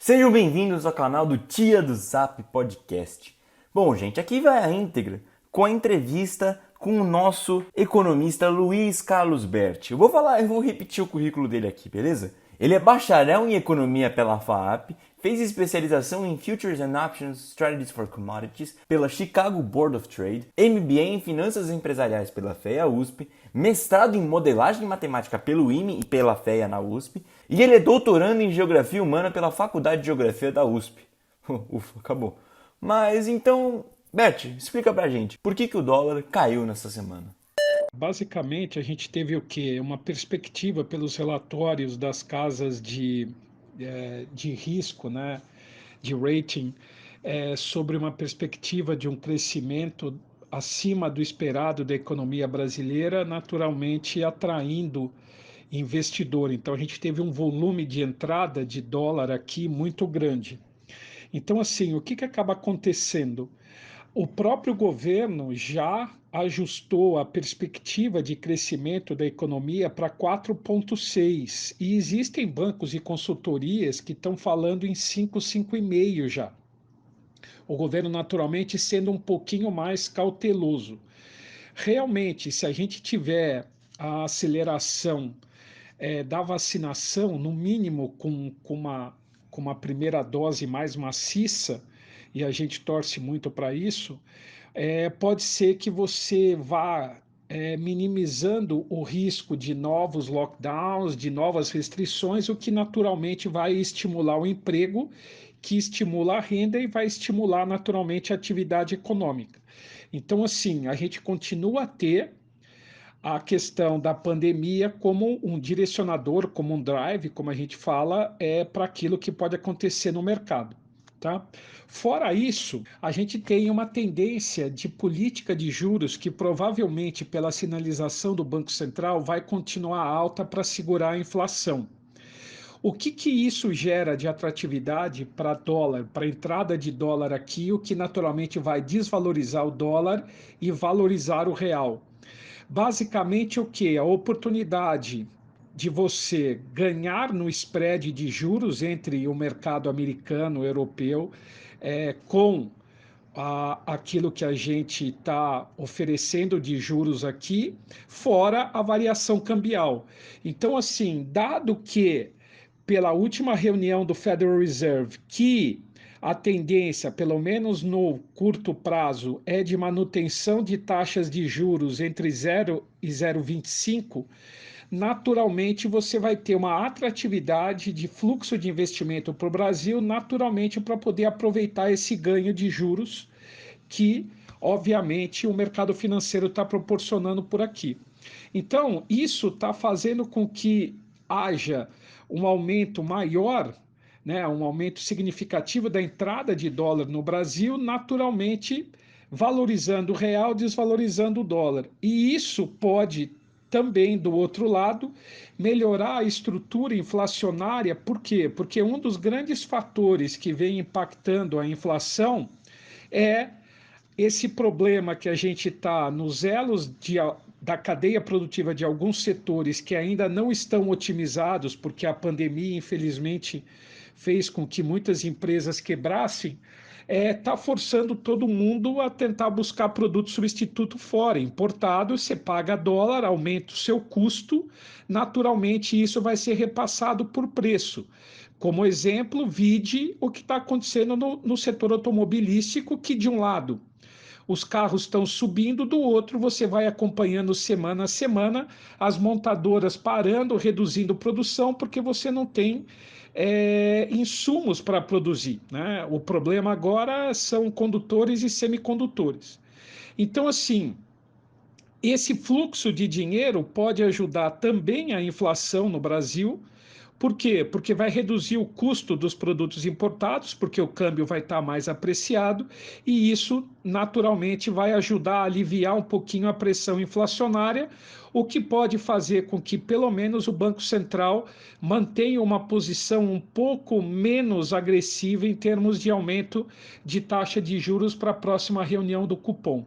Sejam bem-vindos ao canal do Tia do Zap Podcast. Bom, gente, aqui vai a íntegra com a entrevista com o nosso economista Luiz Carlos Berti. Eu vou repetir o currículo dele aqui, beleza? Ele é bacharel em economia pela FAAP, fez especialização em Futures and Options Strategies for Commodities pela Chicago Board of Trade, MBA em Finanças Empresariais pela FEA-USP, mestrado em Modelagem e Matemática pelo IME e pela FEA na USP, e ele é doutorando em Geografia Humana pela Faculdade de Geografia da USP. Ufa, acabou. Mas então, Berti, explica pra gente, por que o dólar caiu nessa semana? Basicamente, a gente teve o quê? Uma perspectiva pelos relatórios das casas de risco, né, de rating, sobre uma perspectiva de um crescimento acima do esperado da economia brasileira, naturalmente atraindo investidor. Então, a gente teve um volume de entrada de dólar aqui muito grande. Então, assim, o que acaba acontecendo? O próprio governo já ajustou a perspectiva de crescimento da economia para 4,6 e existem bancos e consultorias que estão falando em 5, 5,5 já. O governo, naturalmente, sendo um pouquinho mais cauteloso. Realmente, se a gente tiver a aceleração da vacinação, no mínimo com uma primeira dose mais maciça, e a gente torce muito para isso, pode ser que você vá minimizando o risco de novos lockdowns, de novas restrições, o que naturalmente vai estimular o emprego, que estimula a renda e vai estimular naturalmente a atividade econômica. Então, assim, a gente continua a ter a questão da pandemia como um direcionador, como um drive, como a gente fala, para aquilo que pode acontecer no mercado. Tá? Fora isso, a gente tem uma tendência de política de juros que provavelmente, pela sinalização do Banco Central, vai continuar alta para segurar a inflação. O que isso gera de atratividade para dólar, para entrada de dólar aqui, o que naturalmente vai desvalorizar o dólar e valorizar o real? Basicamente, o que? A oportunidade de você ganhar no spread de juros entre o mercado americano e europeu, com aquilo que a gente está oferecendo de juros aqui, fora a variação cambial. Então, assim, dado que pela última reunião do Federal Reserve, que a tendência, pelo menos no curto prazo, é de manutenção de taxas de juros entre 0 e 0,25, naturalmente você vai ter uma atratividade de fluxo de investimento para o Brasil, naturalmente para poder aproveitar esse ganho de juros que, obviamente, o mercado financeiro está proporcionando por aqui. Então, isso está fazendo com que haja um aumento maior, né, um aumento significativo da entrada de dólar no Brasil, naturalmente valorizando o real, desvalorizando o dólar. E isso pode também, do outro lado, melhorar a estrutura inflacionária. Por quê? Porque um dos grandes fatores que vem impactando a inflação é esse problema que a gente está nos elos da cadeia produtiva de alguns setores que ainda não estão otimizados, porque a pandemia, infelizmente, fez com que muitas empresas quebrassem, está forçando todo mundo a tentar buscar produto substituto fora. Importado, você paga dólar, aumenta o seu custo, naturalmente isso vai ser repassado por preço. Como exemplo, vide o que está acontecendo no setor automobilístico, que de um lado os carros estão subindo, do outro você vai acompanhando semana a semana as montadoras parando, reduzindo produção, porque você não tem insumos para produzir, né? O problema agora são condutores e semicondutores. Então, assim, esse fluxo de dinheiro pode ajudar também a inflação no Brasil. Por quê? Porque vai reduzir o custo dos produtos importados, porque o câmbio vai estar mais apreciado, e isso naturalmente vai ajudar a aliviar um pouquinho a pressão inflacionária, o que pode fazer com que pelo menos o Banco Central mantenha uma posição um pouco menos agressiva em termos de aumento de taxa de juros para a próxima reunião do cupom.